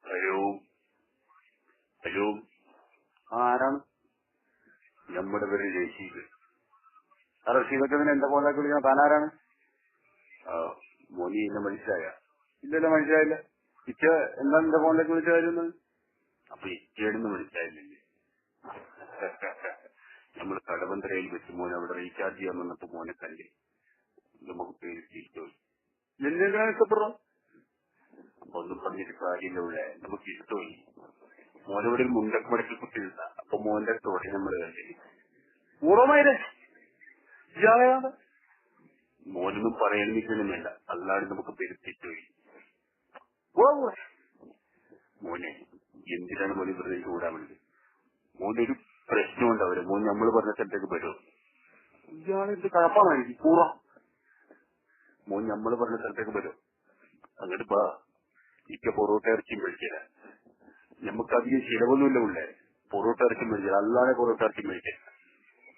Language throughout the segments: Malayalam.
ഹലോ ഹലോ, ആരാണ്? നമ്മുടെ പേര് റഷീദ്. ആ റഷീദൊക്കെ പിന്നെ എന്റെ ഫോണിലേക്ക് വിളിക്കണം. താനാരാണ്? ആ, മോനി എന്നെ മനസ്സിലായ? ഇല്ലല്ലോ, മനസ്സിലായില്ല. ഇച്ച എന്താ എന്റെ ഫോണിലേക്ക് വിളിച്ച കാര്യം? അപ്പൊ ഇച്ചേടുന്ന് മനസ്സിലായില്ലേ? നമ്മള് കടവന്തരയിൽ വെച്ച് മോനെ അവിടെ റീചാർജ് ചെയ്യാൻ വന്നപ്പോ മോനെ കണ്ടേ. നമുക്ക് പേര് തിരിച്ചോയി. എന്തെങ്കിലും ഇഷ്ടപ്പെടണം. അപ്പൊ ഒന്നും പറഞ്ഞിട്ട് കാര്യമില്ല. ഇവിടെ നമുക്ക് ഇഷ്ടമായി. മോനവിടെ ഒരു മുണ്ടക്ക് മടക്കി കുത്തിയിരുന്ന അപ്പൊ മോന്റെ തോടെ നമ്മള് കണ്ടേ. പൂർവ്വമായില്ലേ ഇയാളെയാണ്? മോനൊന്നും പറയാൻ നിൽക്കണം വേണ്ട. അല്ലാതെ നമുക്ക് പേര് തെറ്റുപോയി. മോനെ എന്തിനാണ് മോനെ വെറുതെ കൂടാൻ വേണ്ടി? മോന്റെ ഒരു പ്രശ്നമുണ്ട്. അവര് മോൻ നമ്മള് പറഞ്ഞ സ്ഥലത്തേക്ക് വരുമോ? ഇയാളെന്ത് കഴപ്പാണ് പൂറ. മോൻ നമ്മള് പറഞ്ഞ സ്ഥലത്തേക്ക് വരുമോ? അങ്ങോട്ട് ബാ. ഇക്ക പൊറോട്ട ഇറച്ചി മേടിക്കല. നമുക്ക് അധികം ചിലവൊന്നുമില്ല. ഉള്ളേ പൊറോട്ട ഇറച്ചി മേടിക്കല. അല്ലാതെ പൊറോട്ട ഇറച്ചി മേടിക്കല.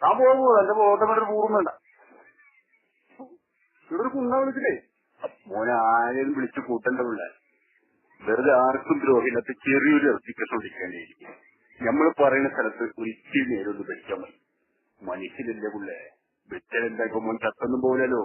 ആ പോകുമോ? എന്റെ പൊറോട്ട മേടിച്ച് പൂർണ്ണം വേണ്ട. ഇവിടെ ഒരു കുണ്ണ വിളിച്ചില്ലേ? മോനെ ആരെയും വിളിച്ച് കൂട്ടണ്ട. ഉള്ളേ വെറുതെ ആർക്കും ദ്രോഹില്ലാത്ത ചെറിയൊരു ഇറച്ചിക്കട്ടോണ്ടിരിക്കാനായിരിക്കും. നമ്മൾ പറയുന്ന സ്ഥലത്ത് ഒരിച്ചിരി നേരം ഒന്ന് വെച്ചാൽ മതി. മനുഷ്യനില്ല പുള്ളേ. വെച്ചാൽ എന്താ? ഇപ്പൊ മോൻ ചത്തൊന്നും പോലല്ലോ.